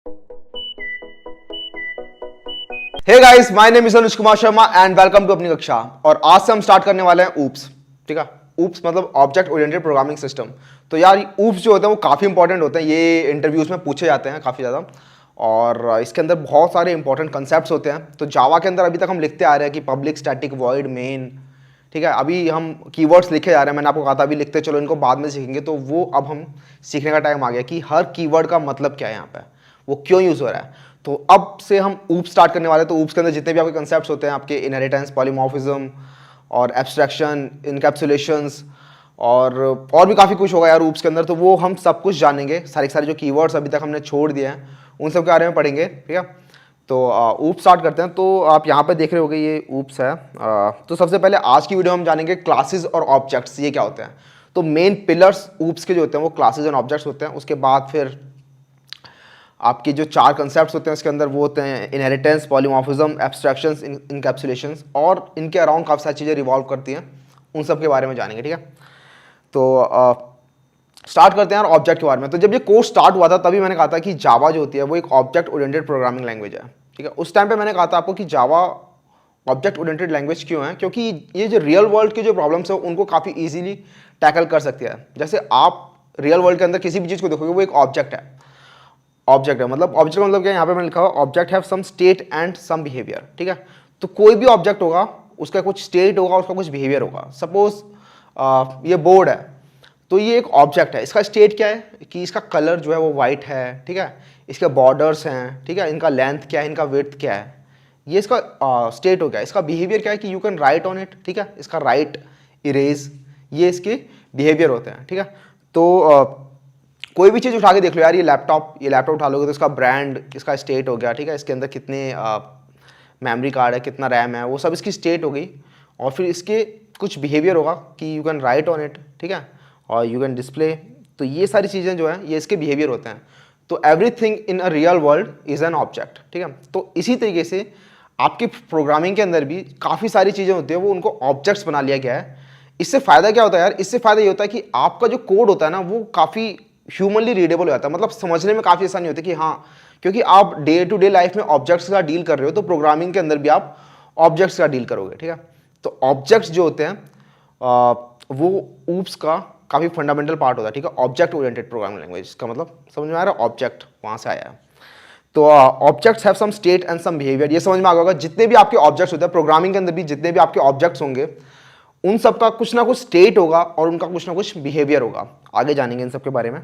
Hey guys, my name is Anuj Kumar Sharma and welcome to अपनी कक्षा। और आज से हम स्टार्ट करने वाले हैं ऊप्स। ठीक है, ऊप्स मतलब ऑब्जेक्ट ओरिएंटेड प्रोग्रामिंग सिस्टम। तो यार ऊप्स जो होते हैं वो काफ़ी इंपॉर्टेंट होते हैं, ये इंटरव्यूज में पूछे जाते हैं काफ़ी ज़्यादा। और इसके अंदर बहुत सारे इंपॉर्टेंट कंसेप्ट्स होते हैं। तो जावा के अंदर अभी तक हम लिखते आ रहे हैं कि पब्लिक, स्टैटिक, वॉइड, मेन। ठीक है, अभी हम कीवर्ड्स लिखे जा रहे हैं। मैंने आपको कहा था अभी लिखते चलो, इनको बाद में सीखेंगे। तो वो अब हम सीखने का टाइम आ गया कि हर कीवर्ड का मतलब क्या है, यहाँ पे वो क्यों यूज़ हो रहा है। तो अब से हम ऊप स्टार्ट करने वाले हैं। तो ऊप्स के अंदर जितने भी आपके कंसेप्ट्स होते हैं, आपके इनहेरिटेंस, पॉलीमॉर्फिज्म और एब्स्ट्रैक्शन, इनकैप्सुलेशंस और भी काफ़ी कुछ होगा यार ऊप्स के अंदर। तो वो हम सब कुछ जानेंगे। सारे सारे जो कीवर्ड्स अभी तक हमने छोड़ दिए हैं उन सब के बारे में पढ़ेंगे। ठीक है, तो ऊप स्टार्ट करते हैं। तो आप यहाँ पे देख रहे होगे ये ऊप्स है। तो सबसे पहले आज की वीडियो हम जानेंगे क्लासेस और ऑब्जेक्ट्स, ये क्या होते हैं। तो मेन पिलर्स ऊप्स के जो होते हैं वो क्लासेस एंड ऑब्जेक्ट्स होते हैं। उसके बाद फिर आपके जो चार कंसेप्ट्स होते हैं इसके अंदर वो होते हैं इनहेरिटेंस, पॉलीमॉर्फिज्म, एब्स्ट्रैक्शंस, इनकैप्सुलेशंस। और इनके अराउंड काफ़ी सारी चीज़ें रिवॉल्व करती हैं, उन सब के बारे में जानेंगे। ठीक है, तो स्टार्ट करते हैं यार ऑब्जेक्ट के बारे में। तो जब ये कोर्स स्टार्ट हुआ था तभी मैंने कहा था कि जावा जो होती है वो एक ऑब्जेक्ट ओरिएंटेड प्रोग्रामिंग लैंग्वेज है। ठीक है, उस टाइम पे मैंने कहा था आपको कि जावा ऑब्जेक्ट ओरिएंटेड लैंग्वेज क्यों है, क्योंकि ये जो रियल वर्ल्ड के जो प्रॉब्लम्स है उनको काफ़ी ईजिली टैकल कर सकती है। जैसे आप रियल वर्ल्ड के अंदर किसी भी चीज़ को देखोगे वो एक ऑब्जेक्ट है। ऑब्जेक्ट है मतलब, ऑब्जेक्ट का मतलब क्या है, यहाँ पे मैंने लिखा हुआ object have some state and some behaviour. ठीक है, तो कोई भी ऑब्जेक्ट होगा उसका कुछ स्टेट होगा, उसका कुछ बिहेवियर होगा। सपोज ये बोर्ड है, तो ये एक ऑब्जेक्ट है। इसका स्टेट क्या है कि इसका कलर जो है वो वाइट है। ठीक है, इसके बॉर्डर्स हैं। ठीक है, इनका लेंथ क्या है, इनका विड्थ क्या है, ये इसका स्टेट हो गया। इसका बिहेवियर क्या है कि you can write on it. ठीक है, इसका राइट, इरेज, ये इसके बिहेवियर होते हैं। ठीक है, तो कोई भी चीज़ उठा के देख लो यार, ये लैपटॉप उठा लोगे तो इसका ब्रांड, इसका स्टेट हो गया। ठीक है, इसके अंदर कितने मेमोरी कार्ड है, कितना रैम है, वो सब इसकी स्टेट हो गई। और फिर इसके कुछ बिहेवियर होगा कि you can write on it. ठीक है, और यू कैन डिस्प्ले। तो ये सारी चीज़ें जो हैं ये इसके बिहेवियर होते हैं। तो everything in a real world is an object. ठीक है, तो इसी तरीके से आपकी प्रोग्रामिंग के अंदर भी काफ़ी सारी चीज़ें होती हैं, वो उनको ऑब्जेक्ट्स बना लिया गया है। इससे फ़ायदा क्या होता है यार, इससे फ़ायदा ये होता है कि आपका जो कोड होता है ना वो काफ़ी ह्यूमनली रीडेबल हो जाता है। मतलब समझने में काफ़ी आसानी होती है कि हाँ, क्योंकि आप डे टू डे लाइफ में ऑब्जेक्ट्स का डील कर रहे हो, तो प्रोग्रामिंग के अंदर भी आप ऑब्जेक्ट्स का डील करोगे। ठीक है, तो ऑब्जेक्ट्स जो होते हैं वो ऊप्स का काफ़ी फंडामेंटल पार्ट होता है। ठीक है, ऑब्जेक्ट ओरिएंटेड प्रोग्रामिंग लैंग्वेज का मतलब समझ में आ रहा है, ऑब्जेक्ट वहाँ से आया है। तो objects have some state and some behaviour, ये समझ में आ गया होगा। जितने भी आपके ऑब्जेक्ट्स होते हैं प्रोग्रामिंग के अंदर भी, जितने भी आपके ऑब्जेक्ट्स होंगे उन सब का कुछ ना कुछ स्टेट होगा और उनका कुछ ना कुछ बिहेवियर होगा। आगे जानेंगे इन सब के बारे में।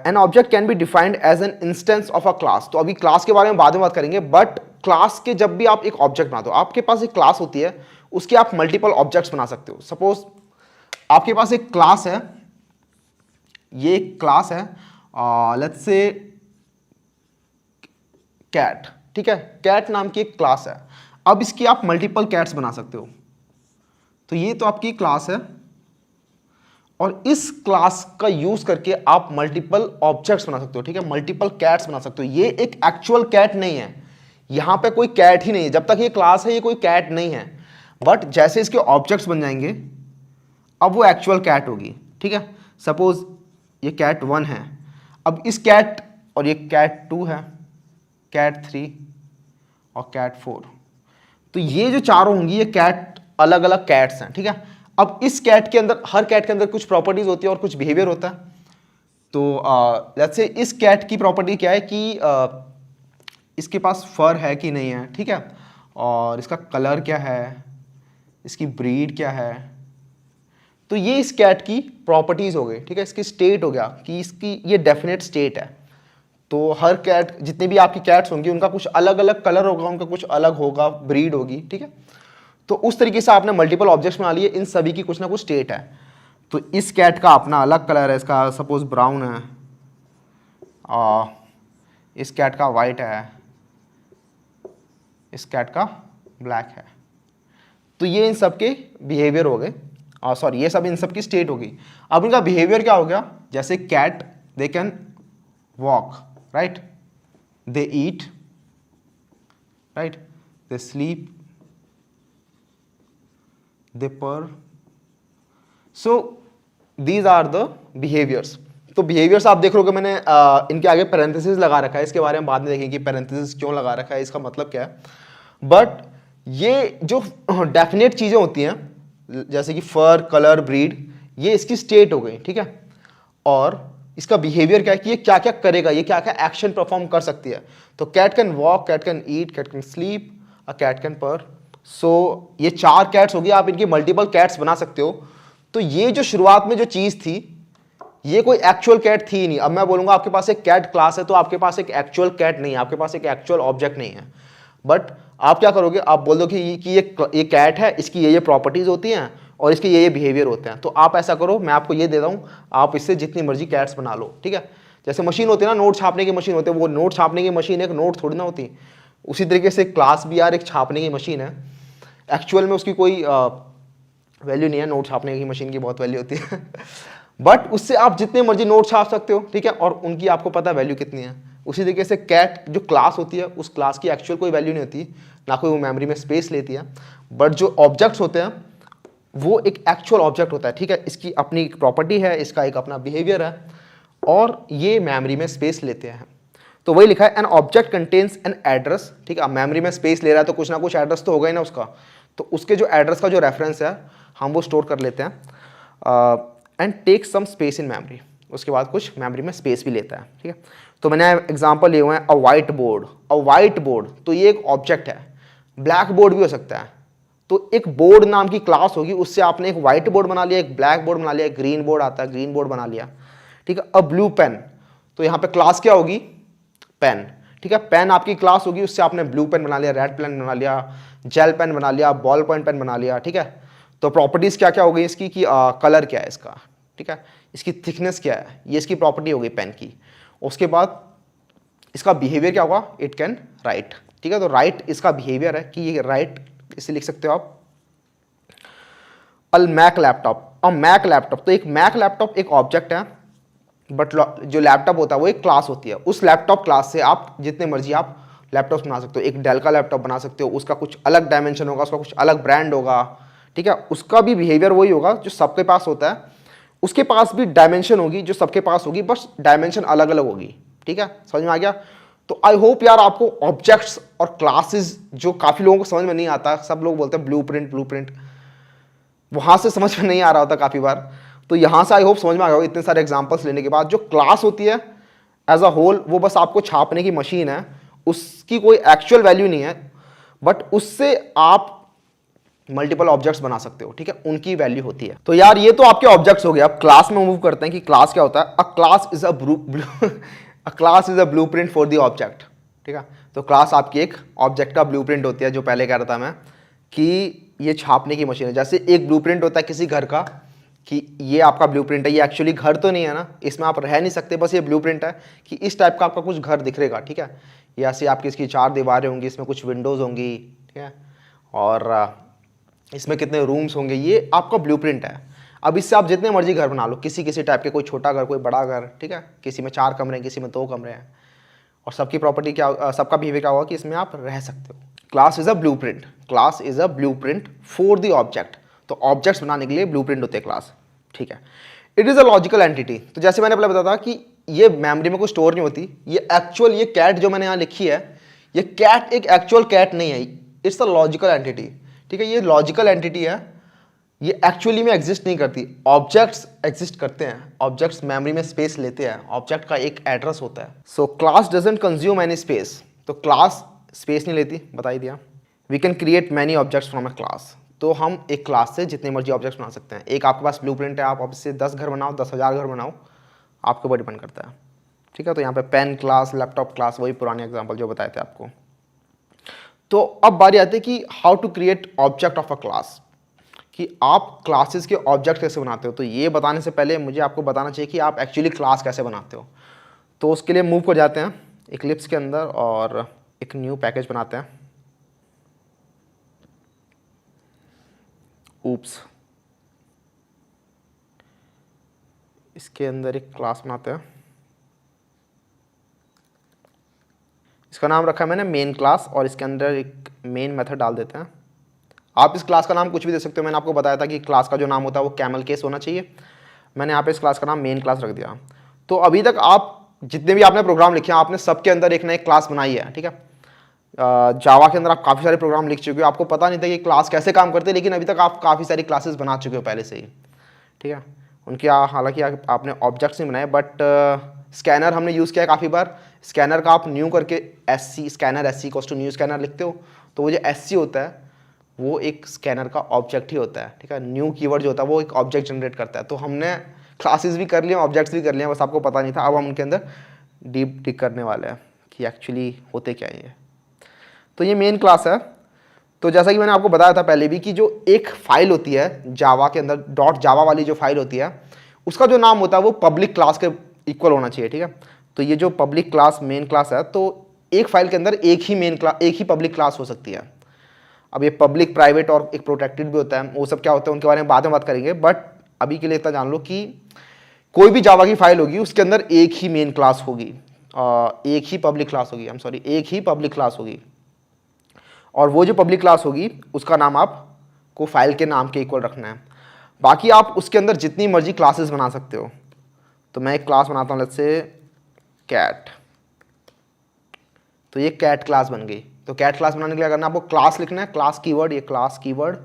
An object can be defined as an instance of a class. तो अभी क्लास के बारे में बाद में बात करेंगे, बट क्लास के जब भी आप एक ऑब्जेक्ट बनाते हो, आपके पास एक क्लास होती है, उसके आप मल्टीपल ऑब्जेक्ट्स बना सकते हो। सपोज आपके पास एक क्लास है, ये एक क्लास है, लेट्स से कैट। ठीक है, कैट नाम की एक क्लास है। अब इसकी आप मल्टीपल कैट्स बना सकते हो। तो ये तो आपकी क्लास है और इस क्लास का यूज करके आप मल्टीपल ऑब्जेक्ट्स बना सकते हो। ठीक है, मल्टीपल कैट्स बना सकते हो। ये एक एक्चुअल कैट नहीं है, यहां पे कोई कैट ही नहीं है। जब तक ये क्लास है ये कोई कैट नहीं है, बट जैसे इसके ऑब्जेक्ट्स बन जाएंगे अब वो एक्चुअल कैट होगी। ठीक है, सपोज ये कैट 1 है, अब इस कैट, और ये कैट 2 है, कैट 3 और कैट 4। तो ये जो चारों होंगी ये कैट, अलग अलग कैट्स हैं। ठीक है, अब इस कैट के अंदर, हर कैट के अंदर कुछ प्रॉपर्टीज होती है और कुछ बिहेवियर होता है। तो लेट्स से इस कैट की प्रॉपर्टी क्या है कि इसके पास फर है कि नहीं है। ठीक है, और इसका कलर क्या है, इसकी ब्रीड क्या है। तो ये इस कैट की प्रॉपर्टीज हो गई। ठीक है, इसकी स्टेट हो गया कि इसकी ये डेफिनेट स्टेट है। तो हर कैट, जितनी भी आपकी कैट्स होंगी उनका कुछ अलग अलग कलर होगा, उनका कुछ अलग होगा, ब्रीड होगी। ठीक है, तो उस तरीके से आपने मल्टीपल ऑब्जेक्ट्स बना लिए, इन सभी की कुछ ना कुछ स्टेट है। तो इस कैट का अपना अलग कलर है, इसका सपोज ब्राउन है, और इस कैट का वाइट है, इस कैट का ब्लैक है। तो ये इन सब के बिहेवियर हो गए, सॉरी ये सब इन सब की स्टेट होगी। अब इनका बिहेवियर क्या हो गया, जैसे cat, they can walk, right, they eat, right, they sleep, they purr. So these are the behaviors. तो बिहेवियर्स आप देख रहे हो कि मैंने इनके आगे पैरेंथेसिस लगा रखा है, इसके बारे में बाद में देखेंगे कि पैरेंथेसिस क्यों लगा रखा है, इसका मतलब क्या है। बट ये जो डेफिनेट चीज़ें होती हैं जैसे कि फर, कलर, ब्रीड, ये इसकी स्टेट हो गई, ठीक है। और इसका बिहेवियर क्या है कि ये क्या क्या करेगा, ये क्या क्या एक्शन परफॉर्म कर सकती है। तो cat can walk, cat can eat, cat can sleep, a cat can purr. So ये 4 कैट्स होगी, आप इनकी मल्टीपल कैट्स बना सकते हो। तो ये जो शुरुआत में जो चीज़ थी ये कोई एक्चुअल कैट थी नहीं। अब मैं बोलूंगा आपके पास एक कैट क्लास है तो आपके पास एक एक्चुअल कैट नहीं है, आपके पास एक एक्चुअल ऑब्जेक्ट नहीं है। बट आप क्या करोगे, आप बोल दो कि ये कैट है, इसकी ये प्रॉपर्टीज होती हैं और इसके ये बिहेवियर होते हैं। तो आप ऐसा करो, मैं आपको ये दे रहा हूँ, आप इससे जितनी मर्जी कैट्स बना लो, ठीक है। जैसे मशीन होती है ना, नोट छापने की मशीन होती है, वो नोट छापने की मशीन एक नोट थोड़ी ना होती। उसी तरीके से क्लास भी यार एक छापने की मशीन है। एक्चुअल में उसकी कोई वैल्यू नहीं है, नोट छापने की मशीन की बहुत वैल्यू होती है बट उससे आप जितने मर्जी नोट छाप सकते हो, ठीक है, और उनकी आपको पता वैल्यू कितनी है। उसी तरीके से कैट जो क्लास होती है, उस क्लास की एक्चुअल कोई वैल्यू नहीं होती, ना कोई वो मेमोरी में स्पेस लेती है। बट जो ऑब्जेक्ट्स होते हैं वो एक एक्चुअल ऑब्जेक्ट होता है, ठीक है, इसकी अपनी प्रॉपर्टी है, इसका एक अपना बिहेवियर है और ये मेमोरी में स्पेस लेते हैं। तो वही लिखा है, an object contains an address, ठीक है। मेमोरी में स्पेस ले रहा है तो कुछ ना कुछ एड्रेस तो होगा ही ना उसका, तो उसके जो एड्रेस का जो रेफरेंस है हम वो स्टोर कर लेते हैं and take some space in memory, उसके बाद कुछ मेमोरी में स्पेस भी लेता है, ठीक है। तो मैंने एग्जांपल लिए हुए हैं, अ वाइट बोर्ड। अ वाइट बोर्ड तो ये एक ऑब्जेक्ट है, ब्लैक बोर्ड भी हो सकता है। तो एक बोर्ड नाम की क्लास होगी, उससे आपने एक वाइट बोर्ड बना लिया, एक ब्लैक बोर्ड बना लिया, एक ग्रीन बोर्ड आता है, ग्रीन बोर्ड बना लिया, ठीक है। अ ब्लू पेन, तो यहाँ पे क्लास क्या होगी, पेन, ठीक है। पेन आपकी क्लास होगी, उससे आपने ब्लू पेन बना लिया, रेड पेन बना लिया, जेल पेन बना लिया, बॉल पॉइंट पेन बना लिया, ठीक है। तो प्रॉपर्टीज क्या क्या हो गई इसकी कि कलर क्या है इसका, ठीक है, इसकी थिकनेस क्या है, ये इसकी प्रॉपर्टी हो गई पेन की। उसके बाद इसका बिहेवियर क्या होगा, इट कैन राइट, ठीक है। तो राइट इसका बिहेवियर है कि ये राइट, इसे लिख सकते हो आप अल मैक लैपटॉप। अब मैक लैपटॉप, तो एक मैक लैपटॉप एक ऑब्जेक्ट है, बट जो लैपटॉप होता है वो एक क्लास होती है। उस लैपटॉप क्लास से आप जितने मर्जी आप लैपटॉप बना सकते हो। एक डेल का लैपटॉप बना सकते हो, उसका कुछ अलग डायमेंशन होगा, उसका कुछ अलग ब्रांड होगा, ठीक है। उसका भी बिहेवियर वही होगा जो सबके पास होता है, उसके पास भी डायमेंशन होगी जो सबके पास होगी, बस डायमेंशन अलग अलग होगी, ठीक है। समझ में आ गया। तो आई होप यार आपको ऑब्जेक्ट्स और क्लासेस जो काफ़ी लोगों को समझ में नहीं आता, सब लोग बोलते हैं ब्लूप्रिंट, वहाँ से समझ में नहीं आ रहा होता काफ़ी बार, तो यहाँ से आई होप समझ में आ गया होगा इतने सारे एग्जांपल्स लेने के बाद। जो क्लास होती है एज अ होल वो बस आपको छापने की मशीन है, उसकी कोई एक्चुअल वैल्यू नहीं है, बट उससे आप मल्टीपल ऑब्जेक्ट्स बना सकते हो, ठीक है, उनकी वैल्यू होती है। तो यार ये तो आपके ऑब्जेक्ट्स हो गए। अब क्लास में मूव करते हैं कि क्लास क्या होता है। अ class is a blueprint for the object, ठीक है। तो क्लास आपकी एक ऑब्जेक्ट का ब्लूप्रिंट होती है, जो पहले कह रहा था मैं कि ये छापने की मशीन है। जैसे एक ब्लूप्रिंट होता है किसी घर का कि ये आपका ब्लूप्रिंट है, ये एक्चुअली घर तो नहीं है ना, इसमें आप रह नहीं सकते, बस ये ब्लूप्रिंट है कि इस टाइप का आपका कुछ घर दिखेगा, ठीक है। ये ऐसे आपकी इसकी 4 दीवारें होंगी, इसमें कुछ विंडोज़ होंगी, ठीक है, और इसमें कितने रूम्स होंगे, ये आपका ब्लूप्रिंट है। अब इससे आप जितने मर्जी घर बना लो, किसी किसी टाइप के, कोई छोटा घर, कोई बड़ा घर, ठीक है, किसी में 4 कमरे हैं, किसी में 2 कमरे हैं, और सबकी प्रॉपर्टी क्या, सबका बिहेवियर क्या होगा कि इसमें आप रह सकते हो। Class is a blueprint, class is a blueprint for the object. तो ऑब्जेक्ट्स बनाने के लिए ब्लूप्रिंट होते हैं क्लास, ठीक है। It is a logical entity, तो जैसे मैंने पहले बताया था कि ये मेमोरी में कोई स्टोर नहीं होती। ये एक्चुअल, ये कैट जो मैंने यहाँ लिखी है, ये कैट एक एक्चुअल कैट नहीं है, इट्स अ लॉजिकल एंटिटी, ठीक है। ये लॉजिकल एंटिटी है, ये एक्चुअली में एग्जिस्ट नहीं करती। ऑब्जेक्ट्स एग्जिस्ट करते हैं, ऑब्जेक्ट्स मेमोरी में स्पेस लेते हैं, ऑब्जेक्ट का एक एड्रेस होता है। So class doesn't consume any space, तो क्लास स्पेस नहीं लेती, बता ही दिया। We can create many objects from a class, तो हम एक क्लास से जितने मर्जी ऑब्जेक्ट्स बना सकते हैं। एक आपके पास ब्लूप्रिंट है, आप इससे 10 घर बनाओ, 10,000 घर बनाओ, आपके ऊपर डिपेंड करता है, ठीक है। तो यहाँ पे पेन क्लास, लैपटॉप क्लास, वही पुराने एग्जाम्पल जो बताए थे आपको। तो अब बारी आती है कि how to create object of a class, कि आप क्लासेस के ऑब्जेक्ट कैसे बनाते हो। तो ये बताने से पहले मुझे आपको बताना चाहिए कि आप एक्चुअली क्लास कैसे बनाते हो। तो उसके लिए मूव कर जाते हैं इक्लिप्स के अंदर और एक न्यू पैकेज बनाते हैं, ऊप्स। इसके अंदर एक क्लास बनाते हैं, इसका नाम रखा है मैंने मेन क्लास, और इसके अंदर एक मेन मेथड डाल देते हैं। आप इस क्लास का नाम कुछ भी दे सकते हो, मैंने आपको बताया था कि क्लास का जो नाम होता है वो कैमल केस होना चाहिए। मैंने यहाँ पे इस क्लास का नाम मेन क्लास रख दिया। तो अभी तक आप जितने भी आपने प्रोग्राम लिखे हैं आपने सबके अंदर एक ना एक क्लास बनाई है, ठीक है। जावा के अंदर आप काफ़ी सारे प्रोग्राम लिख चुके हो, आपको पता नहीं था कि क्लास कैसे काम करते हैं, लेकिन अभी तक आप काफ़ी सारी क्लासेस बना चुके हो पहले से ही, ठीक है। उनके हालांकि आपने ऑब्जेक्ट्स नहीं बनाए, बट स्कैनर हमने यूज़ किया है काफ़ी बार। स्कैनर का आप न्यू करके SC scanner SC equals to new scanner लिखते हो, तो वो जो SC होता है वो एक स्कैनर का ऑब्जेक्ट ही होता है, ठीक है। न्यू कीवर्ड जो होता है वो एक ऑब्जेक्ट जनरेट करता है। तो हमने क्लासेस भी कर लिए, ऑब्जेक्ट्स भी कर लिए, बस आपको पता नहीं था। अब हम उनके अंदर डीप डिग करने वाले हैं कि एक्चुअली होते क्या है। तो ये मेन क्लास है। तो जैसा कि मैंने आपको बताया था पहले भी कि जो एक फाइल होती है जावा के अंदर, डॉट जावा वाली जो फाइल होती है, उसका जो नाम होता है वो पब्लिक क्लास के इक्वल होना चाहिए, ठीक है। तो ये जो पब्लिक क्लास मेन क्लास है, तो एक फाइल के अंदर एक ही पब्लिक क्लास हो सकती है। अब ये पब्लिक, प्राइवेट और एक प्रोटेक्टेड भी होता है, वो सब क्या होता है उनके बारे में बाद में बात करेंगे। बट अभी के लिए इतना जान लो कि कोई भी जावा की फाइल होगी उसके अंदर एक ही मेन क्लास होगी, एक ही पब्लिक क्लास होगी, एक ही पब्लिक क्लास होगी। और वो जो पब्लिक क्लास होगी उसका नाम आपको फाइल के नाम के इक्वल रखना है। बाकी आप उसके अंदर जितनी मर्जी क्लासेस बना सकते हो। तो मैं एक क्लास बनाता हूँ, लेट्स से कैट। तो ये कैट क्लास बन गई। तो कैट क्लास बनाने के लिए करना, आपको क्लास लिखना है, क्लास कीवर्ड, ये क्लास कीवर्ड,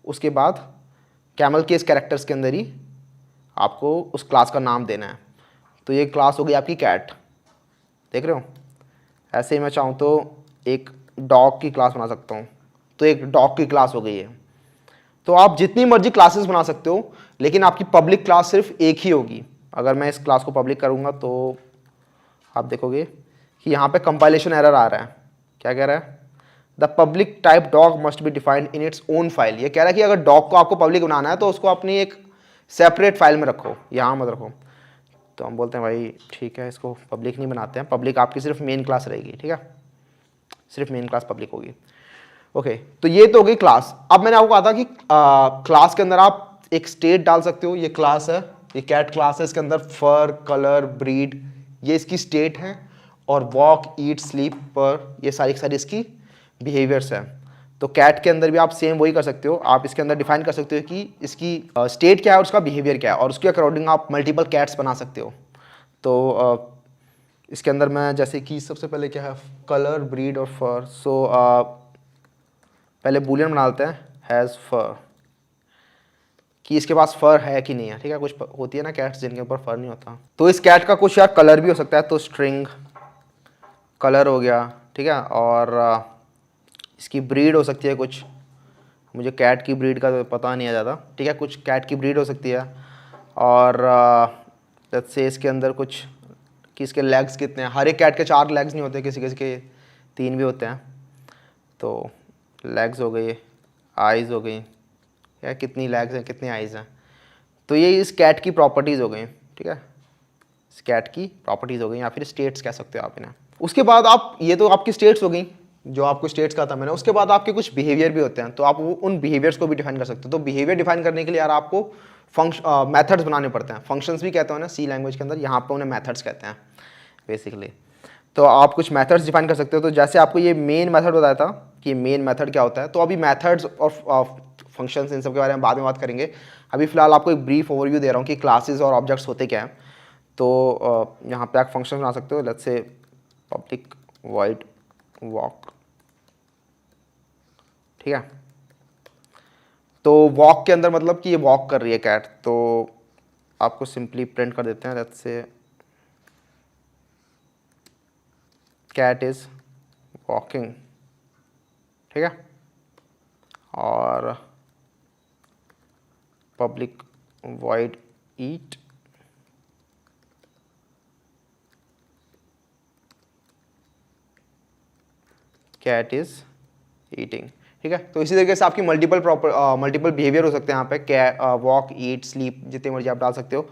उसके बाद कैमल केस कैरेक्टर्स के अंदर ही आपको उस क्लास का नाम देना है। तो ये क्लास हो गई आपकी कैट, देख रहे हो। ऐसे ही मैं चाहूँ तो एक डॉग की क्लास बना सकता हूँ, तो एक डॉग की क्लास हो गई है। तो आप जितनी मर्जी क्लासेस बना सकते हो, लेकिन आपकी पब्लिक क्लास सिर्फ एक ही होगी। अगर मैं इस क्लास को पब्लिक करूँगा तो आप देखोगे कि यहाँ पे कंपाइलेशन एरर आ रहा है। क्या कह रहा है? The public type dog must be defined in its own file. ये कह रहा है कि अगर डॉग को आपको पब्लिक बनाना है तो उसको अपनी एक सेपरेट फाइल में रखो, यहाँ मत रखो। तो हम बोलते हैं भाई ठीक है, इसको पब्लिक नहीं बनाते हैं, पब्लिक आपकी सिर्फ मेन क्लास रहेगी, ठीक है, सिर्फ मेन क्लास पब्लिक होगी। ओके, तो ये तो हो गई क्लास। अब मैंने आपको कहा था कि क्लास के अंदर आप एक स्टेट डाल सकते हो। ये क्लास है, ये कैट क्लास है, इसके अंदर फर, कलर, ब्रीड, ये इसकी स्टेट है, और वॉक, ईट, स्लीप, पर, ये सारी इसकी बिहेवियर्स हैं। तो कैट के अंदर भी आप सेम वही कर सकते हो। आप इसके अंदर डिफाइन कर सकते हो कि इसकी स्टेट क्या है और उसका बिहेवियर क्या है, और उसके अकॉर्डिंग आप मल्टीपल कैट्स बना सकते हो। तो इसके अंदर मैं जैसे कि सबसे पहले क्या है, कलर, ब्रीड और फर। सो पहले बूलियन बना लेते हैं, हैज़ फर, कि इसके पास फर है कि नहीं है, ठीक है। कुछ होती है ना कैट्स जिनके ऊपर फर नहीं होता। तो इस कैट का कुछ यार कलर भी हो सकता है, तो स्ट्रिंग कलर हो गया, ठीक है। और इसकी ब्रीड हो सकती है कुछ, मुझे कैट की ब्रीड का तो पता नहीं है ज़्यादा, ठीक है। कुछ कैट की ब्रीड हो सकती है। और लेट्स से इसके अंदर कुछ कि इसके लेग्स कितने हैं। हर एक कैट के 4 लेग्स नहीं होते, किसी किसी के 3 भी होते हैं। तो लेग्स हो गई, आइज़ हो गई, या कितनी लेग्स हैं कितनी आइज़ हैं। तो ये इस कैट की प्रॉपर्टीज़ हो गई, ठीक है, इस कैट की प्रॉपर्टीज़ हो गई, या फिर स्टेट्स कह सकते हो आप इन्हें। उसके बाद आप, ये तो आपकी स्टेट्स हो गई जो आपको स्टेट्स कहा था मैंने। उसके बाद आपके कुछ बिहेवियर भी होते हैं, तो आप वो उन बिहेवियर्स को भी डिफाइन कर सकते हो। तो बिहेवियर डिफाइन करने के लिए यार आपको मेथड्स बनाने पड़ते हैं। फंक्शंस भी कहते हो ना सी लैंग्वेज के अंदर, यहाँ पर उन्हें मेथड्स कहते हैं बेसिकली। तो आप कुछ मेथड्स डिफाइन कर सकते हो। तो जैसे आपको ये मेन मेथड बताया था कि मेन मेथड क्या होता है, तो अभी मेथड्स और फंक्शंस इन सब के बारे में बाद में बात करेंगे। अभी फिलहाल आपको एक ब्रीफ ओवरव्यू दे रहा हूँ कि क्लासेस और ऑब्जेक्ट्स होते क्या हैं। तो यहाँ पे आप फंक्शन बना सकते हो, let's say public void walk, ठीक है। तो वॉक के अंदर मतलब कि ये वॉक कर रही है कैट, तो आपको सिंपली प्रिंट कर देते हैं, let's say cat is walking, ठीक है। और public void eat, cat is eating, ठीक है। तो इसी तरीके से आपकी मल्टीपल बिहेवियर हो सकते हैं यहाँ पे, वॉक, ईट, स्लीप, जितने मर्जी आप डाल सकते हो।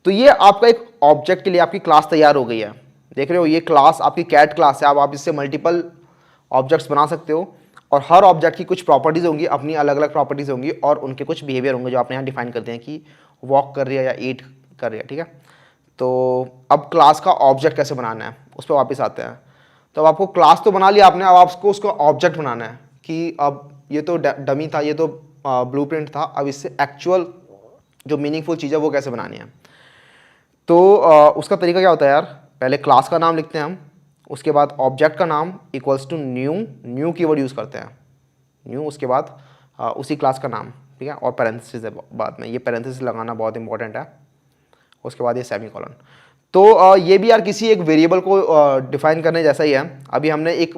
तो ये आपका एक ऑब्जेक्ट के लिए आपकी क्लास तैयार हो गई है। देख रहे हो, ये क्लास आपकी कैट क्लास है। अब आप इससे मल्टीपल ऑब्जेक्ट्स बना सकते हो, और हर ऑब्जेक्ट की कुछ प्रॉपर्टीज़ होंगी, अपनी अलग अलग प्रॉपर्टीज़ होंगी, और उनके कुछ बिहेवियर होंगे जो आपने यहाँ डिफाइन करते हैं कि वॉक कर रही है या ईट कर रही है, ठीक है। तो अब क्लास का ऑब्जेक्ट कैसे बनाना है उस पर वापस आते हैं। तो अब आपको क्लास तो बना लिया आपने, अब आपको उसको ऑब्जेक्ट बनाना है कि अब ये तो डमी था, ये तो ब्लूप्रिंट था, अब इससे एक्चुअल जो मीनिंगफुल चीज़ है वो कैसे बनानी है। तो उसका तरीका क्या होता है यार, पहले क्लास का नाम लिखते हैं हम, उसके बाद ऑब्जेक्ट का नाम equals to new keyword use करते हैं, न्यू, उसके बाद उसी क्लास का नाम, ठीक है, और पैरेंथेसिस है बाद में, ये पैरेंथेसिस लगाना बहुत इंपॉर्टेंट है, उसके बाद ये सेमीकोलन। तो ये भी यार किसी एक वेरिएबल को डिफाइन करने जैसा ही है। अभी हमने एक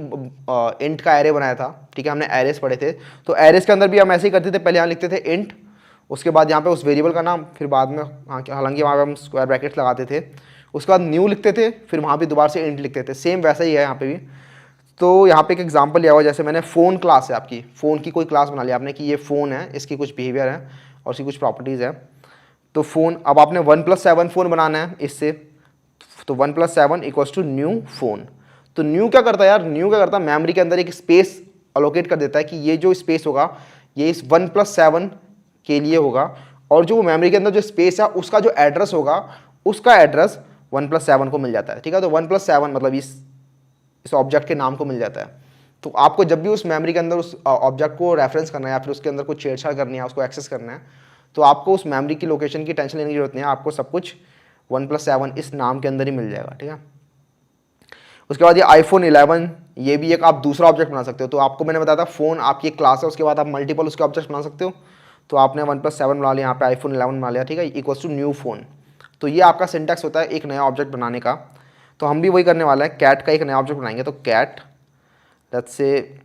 इंट का एरे बनाया था, ठीक है, हमने एरेस पढ़े थे, तो एरेस के अंदर भी हम ऐसे ही करते थे, पहले यहाँ लिखते थे इंट, उसके बाद यहाँ पे उस वेरिएबल का नाम, फिर बाद में हालांकि वहाँ पे हम स्क्वायर ब्रैकेट्स लगाते थे, उसके बाद न्यू लिखते थे, फिर वहाँ भी दोबारा से इंट लिखते थे, सेम वैसा ही है यहाँ पे भी। तो यहाँ पे एक एग्जांपल लिया हुआ, जैसे मैंने फ़ोन क्लास है आपकी, फ़ोन की कोई क्लास बना लिया आपने कि ये फ़ोन है, इसकी कुछ बिहेवियर है और इसकी कुछ प्रॉपर्टीज़ है। तो फ़ोन, अब आपने 1+7 फ़ोन बनाना है इससे, तो 1+7 इक्वल्स टू न्यू फ़ोन। तो न्यू क्या करता है यार, न्यू क्या करता है, मेमोरी के अंदर एक स्पेस अलोकेट कर देता है कि ये जो स्पेस होगा ये इस 1+7 के लिए होगा, और जो मेमोरी के अंदर जो स्पेस है उसका जो एड्रेस होगा, उसका एड्रेस 1+7 को मिल जाता है, ठीक है। तो 1+7 मतलब इस ऑब्जेक्ट के नाम को मिल जाता है। तो आपको जब भी उस मेमोरी के अंदर उस ऑब्जेक्ट को रेफरेंस करना है या फिर उसके अंदर कुछ छेड़छाड़ करनी है, उसको एक्सेस करना है, तो आपको उस मेमोरी की लोकेशन की टेंशन लेने की जरूरत नहीं है, आपको सब कुछ 1+7 इस नाम के अंदर ही मिल जाएगा, ठीक है। उसके बाद ये iPhone 11, ये भी एक आप दूसरा ऑब्जेक्ट बना सकते हो। तो आपको मैंने बताया था फ़ोन आपकी एक क्लास है, उसके बाद आप मल्टीपल उसके ऑब्जेक्ट बना सकते हो। तो आपने 1+7 बना लिया, यहाँ पे iPhone 11 बना लिया, ठीक है, इक्वल्स टू न्यू फ़ोन। तो ये आपका सिंटैक्स होता है एक नया ऑब्जेक्ट बनाने का। तो हम भी वही करने वाला है, कैट का एक नया ऑब्जेक्ट बनाएंगे। तो cat, let's say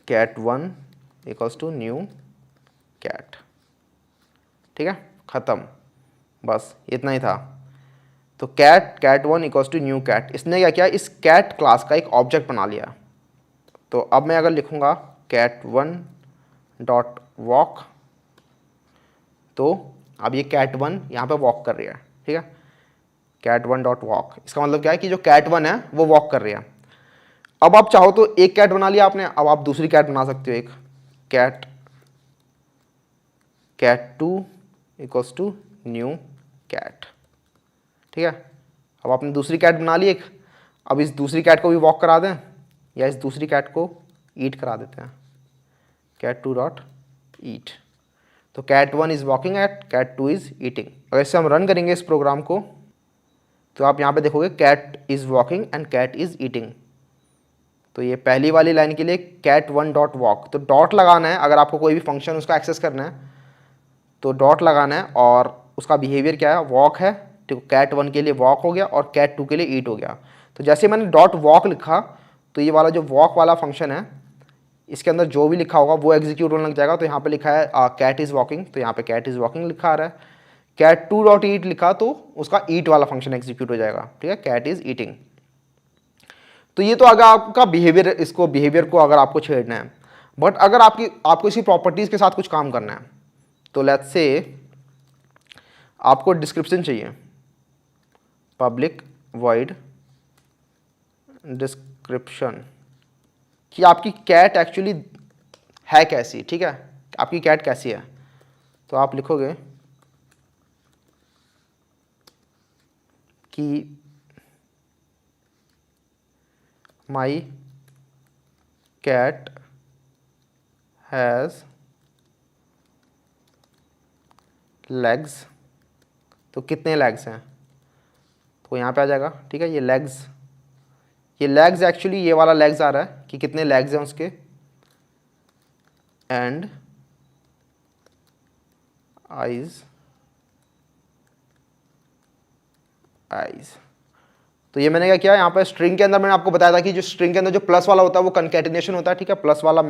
cat1 equals to new cat, ठीक है, ख़त्म, बस इतना ही था। तो cat1 equals to new cat, इसने क्या किया, इस कैट क्लास का एक ऑब्जेक्ट बना लिया। तो अब मैं अगर लिखूँगा cat1 डॉट वॉक, तो अब ये cat1 यहाँ पे वॉक कर रही है, ठीक है, cat1 डॉट वॉक, इसका मतलब क्या है कि जो cat1 है वो वॉक कर रही है। अब आप चाहो तो एक कैट बना लिया आपने, अब आप दूसरी कैट बना सकते हो, एक cat2 equals to new cat, ठीक है। अब आपने दूसरी कैट बना ली एक, अब इस दूसरी कैट को भी वॉक करा दें या इस दूसरी कैट को ईट करा देते हैं, cat2 डॉट ईट। तो cat1 is walking at cat2 is eating. अगर इससे हम रन करेंगे इस प्रोग्राम को, तो आप यहाँ पे देखोगे cat is walking and cat is eating. तो ये पहली वाली लाइन के लिए cat1 डॉट वॉक, तो डॉट लगाना है अगर आपको कोई भी फंक्शन उसका एक्सेस करना है, तो डॉट लगाना है, और उसका बिहेवियर क्या है, वॉक है, तो cat1 के लिए वॉक हो गया और cat2 के लिए ईट हो गया। तो जैसे मैंने डॉट वॉक लिखा, तो ये वाला जो वॉक वाला फंक्शन है, इसके अंदर जो भी लिखा होगा वो एग्जीक्यूट होने लग जाएगा। तो यहाँ पे लिखा है कैट इज़ वॉकिंग, तो यहाँ पे कैट इज़ वॉकिंग लिखा आ रहा है। cat2 डॉट ईट लिखा तो उसका ईट वाला फंक्शन एग्जीक्यूट हो जाएगा, ठीक है, कैट इज़ ईटिंग। तो ये तो अगर आपका बिहेवियर, इसको बिहेवियर को अगर आपको छेड़ना है, बट अगर आपको इसी प्रॉपर्टीज़ के साथ कुछ काम करना है, तो लेट्स से आपको डिस्क्रिप्शन चाहिए, पब्लिक वॉइड डिस्क्रिप्शन, कि आपकी कैट एक्चुअली है कैसी, ठीक है, आपकी कैट कैसी है। तो आप लिखोगे कि माई कैट हैज़ लेग्स, तो कितने लेग्स हैं, तो यहाँ पे आ जाएगा, ठीक है, ये लेग्स एक्चुअली ये वाला लेग्स आ रहा है कि कितने लेग्स हैं उसके, एंड आइज, तो ये मैंने क्या किया, यहाँ पर स्ट्रिंग के अंदर मैंने आपको बताया था कि जो स्ट्रिंग के अंदर जो प्लस वाला होता है वो कंकैटिनेशन होता है, ठीक है, प्लस वाला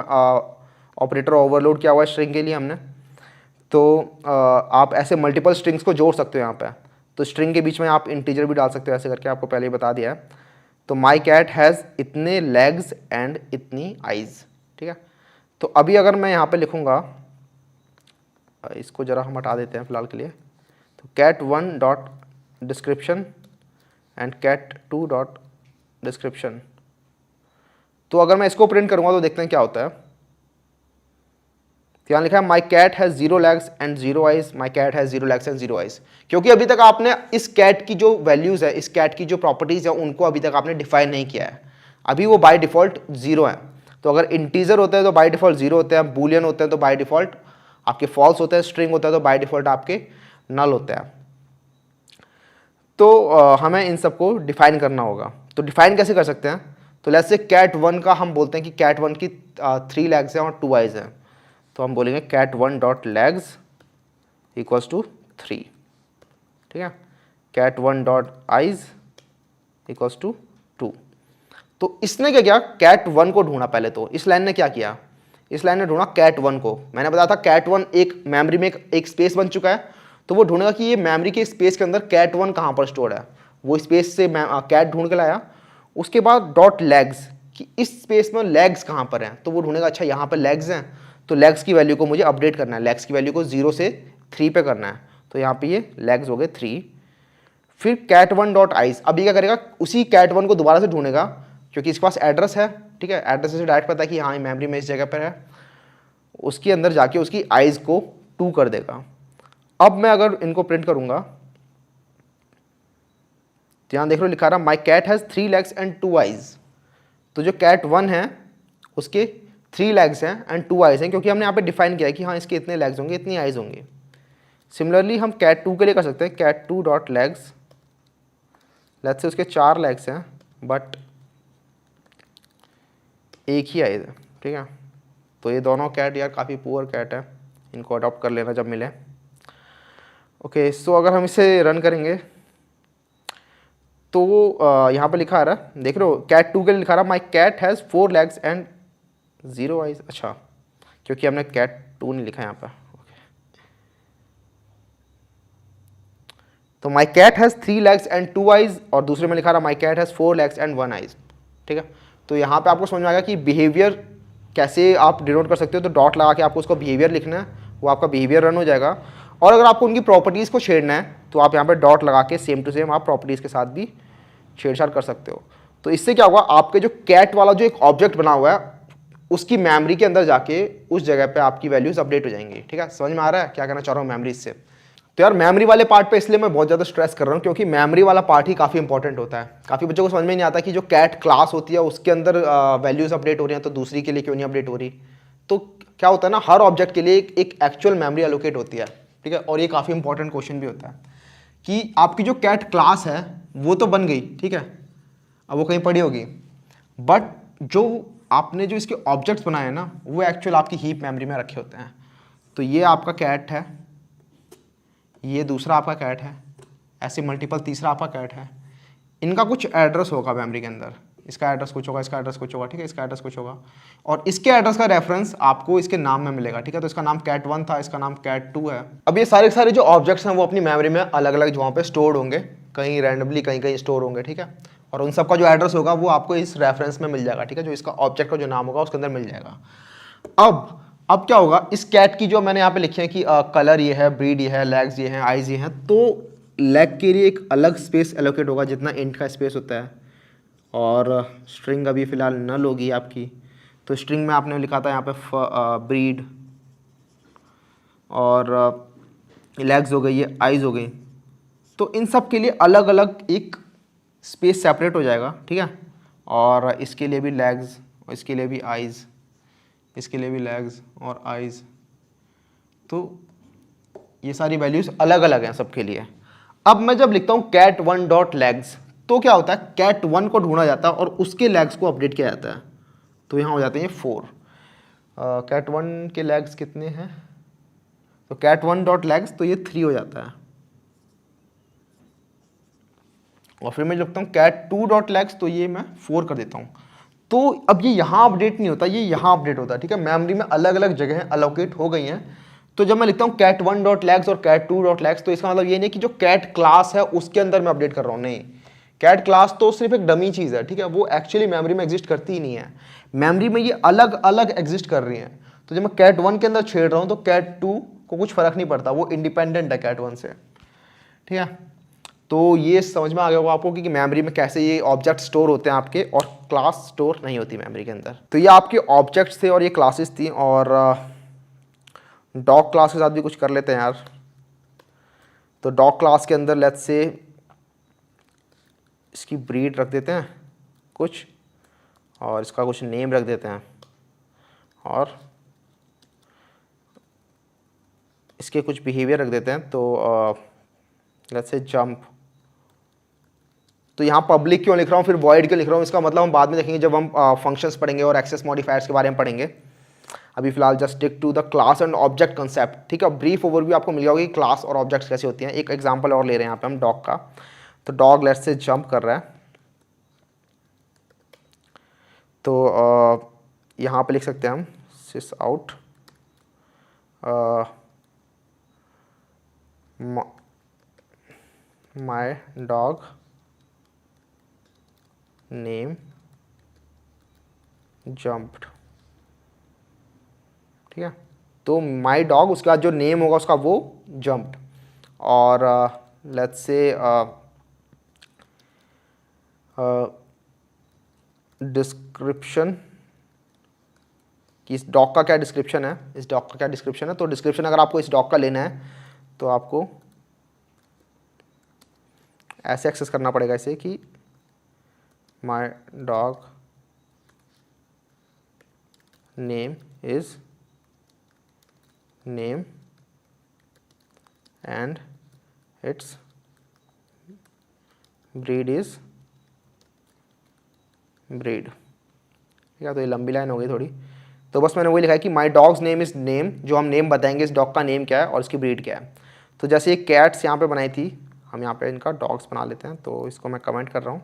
ऑपरेटर ओवरलोड किया हुआ है स्ट्रिंग के लिए हमने। तो आप ऐसे मल्टीपल स्ट्रिंग्स को जोड़ सकते हो यहाँ पे, तो स्ट्रिंग के बीच में आप इंटीजर भी डाल सकते हो, ऐसे करके आपको पहले ही बता दिया है। तो माई कैट हैज़ इतने लेग्स एंड इतनी आइज़, ठीक है। तो अभी अगर मैं यहाँ पे लिखूँगा, इसको ज़रा हम हटा देते हैं फिलहाल के लिए, तो cat1 dot description and cat2 dot description, तो अगर मैं इसको प्रिंट करूँगा तो देखते हैं क्या होता है। यहाँ लिखा है my cat has 0 legs and 0 eyes, my cat has 0 legs and 0 eyes, क्योंकि अभी तक आपने इस कैट की जो वैल्यूज़ है, इस कैट की जो प्रॉपर्टीज़ है, उनको अभी तक आपने डिफाइन नहीं किया है, अभी वो बाय डिफ़ॉल्ट 0 है। तो अगर इंटीजर होते हैं तो बाय डिफ़ॉल्ट 0 होते हैं, बूलियन होते हैं तो बाय डिफ़ॉल्ट आपके फॉल्स होते हैं, स्ट्रिंग होता है तो बाय डिफ़ॉल्ट आपके नल होते हैं। तो हमें इन सबको डिफाइन करना होगा। तो डिफाइन कैसे कर सकते हैं? तो लेट्स से कैट वन का हम बोलते हैं कि कैट वन की 3 लेग्स हैं और 2 आइज हैं, तो हम बोलेंगे cat one dot legs equals to 3, ठीक है। Cat one dot eyes equals to 2। तो इसने क्या किया, कैट वन को ढूंढा पहले। तो इस लाइन ने क्या किया, इस लाइन ने ढूंढा कैट वन को। मैंने बताया था कैट वन एक मेमोरी में एक स्पेस बन चुका है, तो वो ढूंढेगा कि ये मेमोरी के स्पेस के अंदर कैट वन कहाँ पर स्टोर है। वो स्पेस से कैट ढूंढ के लाया। उसके बाद डॉट लेग्स कि इस स्पेस में लेग्स कहाँ पर हैं, तो वो ढूंढेगा अच्छा यहाँ पर लेग्स हैं, तो लेग्स की वैल्यू को मुझे अपडेट करना है, लेग्स की वैल्यू को 0 से 3 पे करना है। तो यहाँ पे ये लेग्स हो गए 3। फिर कैट वन डॉट आइज, अभी क्या करेगा, उसी कैट वन को दोबारा से ढूंढेगा क्योंकि इसके पास एड्रेस है, ठीक है। एड्रेस से डायरेक्ट पता है कि हाँ मेमोरी में इस जगह पर है। उसके अंदर जाके उसकी आइज को 2 कर देगा। अब मैं अगर इनको प्रिंट करूंगा, ध्यान देख लो, लिखा रहा my cat has 3 legs and 2 eyes. तो जो कैट वन है उसके 3 लेग्स हैं एंड 2 आइज हैं, क्योंकि हमने यहाँ पे डिफाइन किया है कि हाँ इसके इतने लेग्स होंगे, इतनी आइज होंगी। सिमिलरली हम कैट टू के लिए कर सकते हैं, cat two dot legs, let's say उसके 4 लेग्स हैं बट एक ही आइज है, ठीक है। तो ये दोनों कैट यार काफ़ी पुअर कैट है, इनको अडॉप्ट कर लेना जब मिले। ओके, सो अगर हम इसे रन करेंगे तो यहाँ पे लिखा आ रहा है, देख रहे हो, कैट टू के लिए लिखा रहा my cat has 4 legs and 0 eyes. अच्छा, क्योंकि हमने कैट टू नहीं लिखा यहाँ पर। तो my cat has 3 legs and 2 eyes, और दूसरे में लिखा रहा my cat has 4 legs and 1 eyes, ठीक है। तो यहाँ पे आपको समझ में आएगा कि बिहेवियर कैसे आप डिनोट कर सकते हो। तो डॉट लगा के आपको उसका बिहेवियर लिखना है, वो आपका बिहेवियर रन हो जाएगा। और अगर आपको उनकी प्रॉपर्टीज़ को छेड़ना है तो आप यहाँ पे डॉट लगा के सेम टू सेम आप प्रॉपर्टीज़ के साथ भी छेड़छाड़ कर सकते हो। तो इससे क्या होगा, आपके जो कैट वाला जो एक ऑब्जेक्ट बना हुआ है उसकी मेमोरी के अंदर जाके उस जगह पे आपकी वैल्यूज अपडेट हो जाएंगी, ठीक है। समझ में आ रहा है क्या कहना चाह रहा हूँ मेमोरी से? तो यार मेमोरी वाले पार्ट पे इसलिए मैं बहुत ज़्यादा स्ट्रेस कर रहा हूँ क्योंकि मेमोरी वाला पार्ट ही काफ़ी इंपॉर्टेंट होता है। काफ़ी बच्चों को समझ में नहीं आता कि जो कैट क्लास होती है उसके अंदर वैल्यूज अपडेट हो रही हैं तो दूसरी के लिए क्यों नहीं अपडेट हो रही। तो क्या होता है ना, हर ऑब्जेक्ट के लिए एक एक्चुअल मेमोरी एलोकेट होती है, ठीक है। और ये काफ़ी इंपॉर्टेंट क्वेश्चन भी होता है कि आपकी जो कैट क्लास है वो तो बन गई, ठीक है, अब वो कहीं पड़ी होगी, बट जो आपने जो इसके ऑब्जेक्ट्स बनाए हैं ना वो एक्चुअल आपकी हीप मेमोरी में रखे होते हैं। तो ये आपका कैट है, ये दूसरा आपका कैट है, ऐसे मल्टीपल तीसरा आपका कैट है। इनका कुछ एड्रेस होगा मेमोरी के अंदर, इसका एड्रेस कुछ होगा, इसका एड्रेस कुछ होगा, ठीक है, इसका एड्रेस कुछ होगा, और इसके एड्रेस का रेफरेंस आपको इसके नाम में मिलेगा, ठीक है। तो इसका नाम कैट वन था, इसका नाम कैट टू है। अब ये सारे सारे जो ऑब्जेक्ट्स हैं वो अपनी मेमोरी में अलग अलग जगहों पे स्टोर्ड होंगे, कहीं रैंडमली कहीं कहीं स्टोर होंगे, ठीक है। और उन सबका जो एड्रेस होगा वो आपको इस रेफरेंस में मिल जाएगा, ठीक है, जो इसका ऑब्जेक्ट का जो नाम होगा उसके अंदर मिल जाएगा। अब क्या होगा, इस कैट की जो मैंने यहाँ पे लिखी है कि कलर ये है, ब्रीड ये है, लेग्स ये हैं, आइज ये हैं, तो लेग के लिए एक अलग स्पेस एलोकेट होगा जितना इंट का स्पेस होता है। और स्ट्रिंग अभी फ़िलहाल नल होगी आपकी, तो स्ट्रिंग में आपने लिखा था यहाँ पे ब्रीड, और लेग्स हो गई, ये आइज हो गई। तो इन सब के लिए अलग अलग एक स्पेस सेपरेट हो जाएगा, ठीक है। और इसके लिए भी लेग्स, और इसके लिए भी आइज़, इसके लिए भी लेग्स और आइज़। तो ये सारी वैल्यूज़ अलग अलग हैं सबके लिए। अब मैं जब लिखता हूँ कैट वन डॉट लेग्स, तो क्या होता है, कैट वन को ढूंढा जाता है और उसके लेग्स को अपडेट किया जाता है। तो यहाँ हो जाते हैं 4। कैट वन के लेग्स कितने हैं, तो कैट वन डॉट लेग्स, तो ये 3 हो जाता है। और फिर मैं लिखता हूँ कैट टू डॉट लेग्स, तो ये मैं 4 कर देता हूँ। तो अब ये यहाँ अपडेट नहीं होता, ये यहाँ अपडेट होता है, ठीक है। मेमोरी में अलग अलग जगह अलोकेट हो गई हैं। तो जब मैं लिखता हूँ कैट वन डॉट लेग्स और कैट टू डॉट लेग्स, तो इसका मतलब ये नहीं कि जो कैट क्लास है उसके अंदर मैं अपडेट कर रहा हूँ, नहीं। कैट क्लास तो सिर्फ एक डमी चीज़ है, ठीक है, वो एक्चुअली मेमोरी में एग्जिस्ट करती ही नहीं है। मेमोरी में ये अलग अलग एग्जिस्ट कर रही हैं। तो जब मैं कैट वन के अंदर छेड़ रहा हूँ तो कैट टू को कुछ फर्क नहीं पड़ता, वो इंडिपेंडेंट है कैट वन से, ठीक है। तो ये समझ में आ गया होगा आपको कि मेमोरी में कैसे ये ऑब्जेक्ट स्टोर होते हैं आपके, और क्लास स्टोर नहीं होती मेमोरी के अंदर। तो ये आपके ऑब्जेक्ट्स थे और ये क्लासेस थी। और डॉग क्लास के साथ भी कुछ कर लेते हैं यार। तो डॉग क्लास के अंदर लेट्स से इसकी ब्रीड रख देते हैं कुछ, और इसका कुछ नेम रख देते हैं, और इसके कुछ बिहेवियर रख देते हैं। तो लेट्स से जंप, तो यहाँ पब्लिक क्यों लिख रहा हूँ, फिर वॉइड क्यों लिख रहा हूँ, इसका मतलब हम बाद में देखेंगे जब हम फंक्शंस पढ़ेंगे और एक्सेस मॉडिफायर्स के बारे में पढ़ेंगे। अभी फिलहाल just stick to the class and object concept, ठीक है। ब्रीफ ओवरव्यू आपको मिल जाएगी क्लास और ऑब्जेक्ट्स कैसे होती हैं। एक एग्जांपल और ले रहे हैं यहाँ पे हम डॉग का। तो डॉग लेट्स से जंप कर रहा है, तो यहाँ पे लिख सकते हैं हम sys out my dog name jumped, ठीक है। तो माई डॉग, उसका जो नेम होगा उसका वो जंप्ड। और लेट्स से डिस्क्रिप्शन कि इस डॉग का क्या डिस्क्रिप्शन है, इस डॉग का क्या डिस्क्रिप्शन है। तो डिस्क्रिप्शन अगर आपको इस डॉग का लेना है तो आपको ऐसे एक्सेस करना पड़ेगा इसे कि my dog name is name and its breed is breed, ठीक है। तो ये लंबी लाइन हो गई थोड़ी, तो बस मैंने वही लिखा है कि माई डॉग्स नेम इज़ नेम, जो हम नेम बताएंगे इस डॉग का नेम क्या है और इसकी ब्रीड क्या है। तो जैसे ये कैट्स यहाँ पे बनाई थी, हम यहाँ पे इनका डॉग्स बना लेते हैं। तो इसको मैं कमेंट कर रहा हूँ।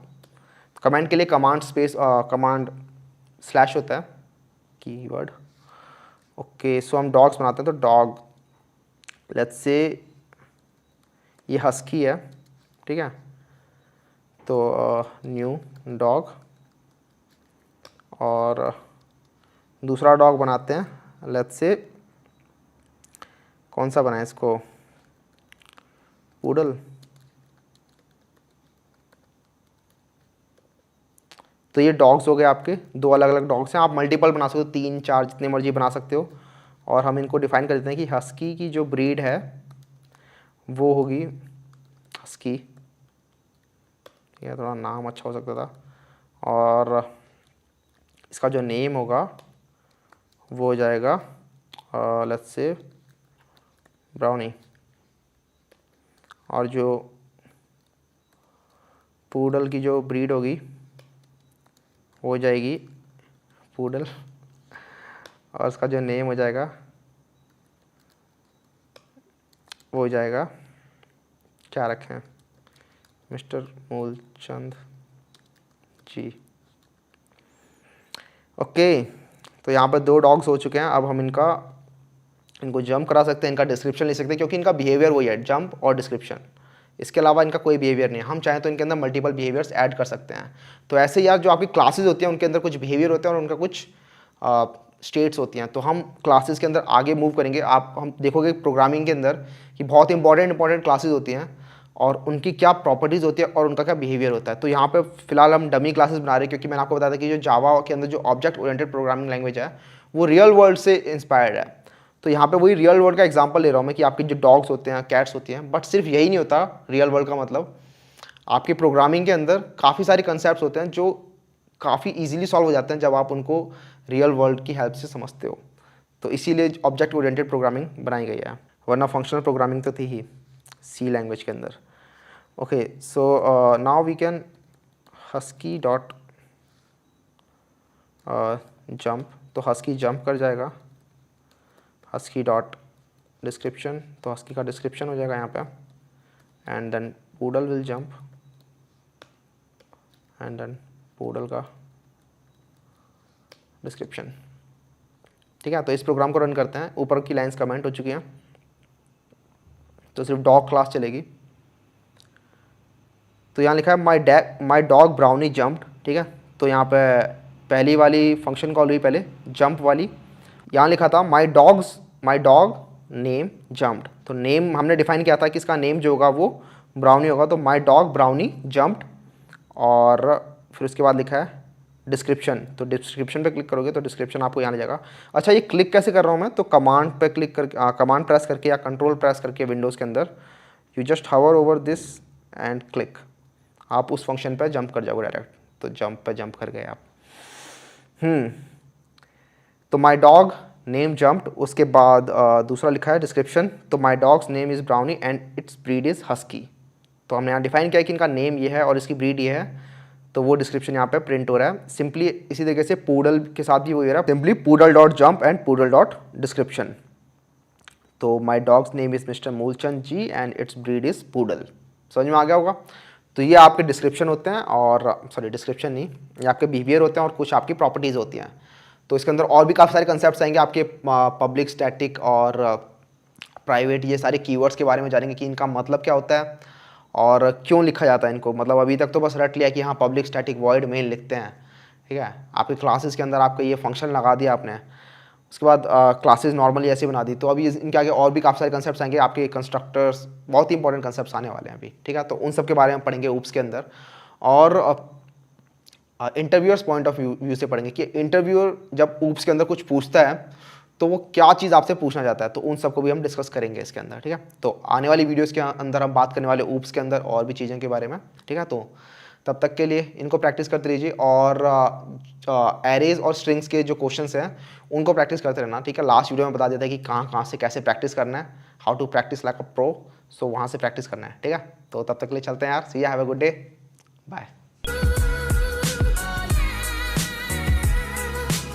तो कमेंट के लिए कमांड स्पेस कमांड स्लैश होता है कीवर्ड। ओके, सो हम डॉग्स बनाते हैं। तो डॉग लेट्स से ये हस्की है, ठीक है। तो न्यू डॉग, और दूसरा डॉग बनाते हैं। लेट्स से कौन सा बनाए इसको, पूडल। तो ये डॉग्स हो गए आपके, दो अलग अलग डॉग्स हैं। आप मल्टीपल बना सकते हो, 3 4 जितने मर्जी बना सकते हो। और हम इनको डिफाइन कर देते हैं कि हस्की की जो ब्रीड है वो होगी हस्की, यह थोड़ा नाम अच्छा हो सकता था। और इसका जो नेम होगा वो हो जाएगा लेट्स से ब्राउनी। और जो पूडल की जो ब्रीड होगी वो हो जाएगी पूडल, और उसका जो नेम हो जाएगा वो हो जाएगा, क्या रखें, मिस्टर मूलचंद जी। ओके, तो यहाँ पर 2 डॉग्स हो चुके हैं। अब हम इनको जंप करा सकते हैं, इनका डिस्क्रिप्शन ले सकते हैं, क्योंकि इनका बिहेवियर वही है, जंप और डिस्क्रिप्शन। इसके अलावा इनका कोई बिहेवियर नहीं है। हम चाहें तो इनके अंदर मल्टीपल बिहेवियर्स ऐड कर सकते हैं। तो ऐसे यार जो आपकी क्लासेस होती हैं उनके अंदर कुछ बिहेवियर होते हैं और उनका कुछ स्टेट्स होती हैं। तो हम क्लासेस के अंदर आगे मूव करेंगे। हम देखोगे प्रोग्रामिंग के अंदर कि बहुत इंपॉर्टेंट क्लासेस होती हैं और उनकी क्या प्रॉपर्टीज़ होती है और उनका क्या बिहेवियर होता है। तो यहाँ पे फिलहाल हम डमी क्लासेस बना रहे हैं, क्योंकि मैंने आपको बताया था कि जो जावा के अंदर जो ऑब्जेक्ट ओरिएंटेड प्रोग्रामिंग लैंग्वेज है वो रियल वर्ल्ड से इंस्पायर्ड है। तो यहाँ पे वही रियल वर्ल्ड का एग्जांपल ले रहा हूँ मैं कि आपके जो डॉग्स होते हैं, कैट्स होती हैं। बट सिर्फ यही नहीं होता रियल वर्ल्ड का मतलब, आपके प्रोग्रामिंग के अंदर काफ़ी सारे कंसेप्ट होते हैं जो काफ़ी ईजिली सॉल्व हो जाते हैं जब आप उनको रियल वर्ल्ड की हेल्प से समझते हो। तो इसीलिए ऑब्जेक्ट ओरिएंटेड प्रोग्रामिंग बनाई गई है, वरना फंक्शनल प्रोग्रामिंग तो थी ही सी लैंग्वेज के अंदर। Okay, so now we can husky dot jump, तो हस्की जंप कर जाएगा। हस्की डॉट डिस्क्रिप्शन, तो हस्की का डिस्क्रिप्शन हो जाएगा यहाँ पे, and then poodle will jump, and then poodle का डिस्क्रिप्शन, ठीक है। तो इस प्रोग्राम को रन करते हैं। ऊपर की लाइंस कमेंट हो चुकी हैं, तो सिर्फ डॉग क्लास चलेगी। तो यहाँ लिखा है माई डॉग ब्राउनी जंप्ड, ठीक है। तो यहाँ पे पहली वाली फंक्शन कॉल हुई पहले, जंप वाली। यहाँ लिखा था माई डॉग नेम जंप्ड, तो नेम हमने डिफाइन किया था कि इसका नेम जो होगा वो ब्राउनी होगा। तो माई डॉग ब्राउनी जंप्ड, और फिर उसके बाद लिखा है डिस्क्रिप्शन। तो डिस्क्रिप्शन पे क्लिक करोगे तो डिस्क्रिप्शन आपको यहाँ ले जाएगा। अच्छा, ये क्लिक कैसे कर रहा हूँ मैं, तो कमांड पे क्लिक करके, कमांड प्रेस करके या कंट्रोल प्रेस करके विंडोज़ के अंदर you just hover over this and click, आप उस फंक्शन पे जंप कर जाओगे डायरेक्ट। तो जंप पे जंप कर गए आप। तो माई डॉग नेम जंप्ड, उसके बाद दूसरा लिखा है डिस्क्रिप्शन। तो my dog's name is Brownie and its breed is husky. तो हमने यहाँ डिफाइन किया कि इनका नेम ये है और इसकी ब्रीड ये है, तो वो डिस्क्रिप्शन यहाँ पे प्रिंट हो रहा है। सिंपली इसी तरीके से पूडल के साथ भी वही हो रहा है, simply poodle dot jump and poodle dot description. तो my dog's name is mister Moolchand ji and its breed is poodle. समझ में आ गया होगा। तो ये आपके डिस्क्रिप्शन होते हैं, और सॉरी डिस्क्रिप्शन नहीं, ये आपके बिहेवियर होते हैं और कुछ आपकी प्रॉपर्टीज़ होती हैं। तो इसके अंदर और भी काफ़ी सारे कंसेप्ट आएंगे आपके, पब्लिक, स्टैटिक और प्राइवेट, ये सारे कीवर्ड्स के बारे में जानेंगे कि इनका मतलब क्या होता है और क्यों लिखा जाता है इनको। मतलब अभी तक तो बस रट लिया कि हाँ पब्लिक स्टैटिक वॉइड मेन लिखते हैं, ठीक है। आपके क्लासेस के अंदर आपका ये फंक्शन लगा दिया आपने, उसके बाद क्लासेस नॉर्मली ऐसे बना दी। तो अभी इनके आगे और भी काफ़ी सारे कंसेप्ट्स आएंगे आपके, कंस्ट्रक्टर्स, बहुत ही इंपॉर्टेंट कंसेप्ट्स आने वाले हैं अभी, ठीक है। तो उन सब के बारे में पढ़ेंगे ऊप्स के अंदर। और इंटरव्यूअर्स पॉइंट ऑफ व्यू से पढ़ेंगे कि इंटरव्यूअर जब ऊप्स के अंदर कुछ पूछता है तो वो क्या चीज़ आपसे पूछना चाहता है, तो उन सबको भी हम डिस्कस करेंगे इसके अंदर, ठीक है। तो आने वाली वीडियोस के अंदर हम बात करने वाले ऊप्स के अंदर और भी चीज़ों के बारे में, ठीक है। तो तब तक के लिए इनको प्रैक्टिस करते रहिए, और एरेज और स्ट्रिंग्स के जो क्वेश्चंस हैं उनको प्रैक्टिस करते रहना, ठीक है। लास्ट वीडियो में बता देता है कि कहाँ कहाँ से कैसे प्रैक्टिस करना है, how to practise like a pro, so वहाँ से प्रैक्टिस करना है, ठीक है। तो तब तक के लिए चलते हैं यार, see you, have a good day, bye.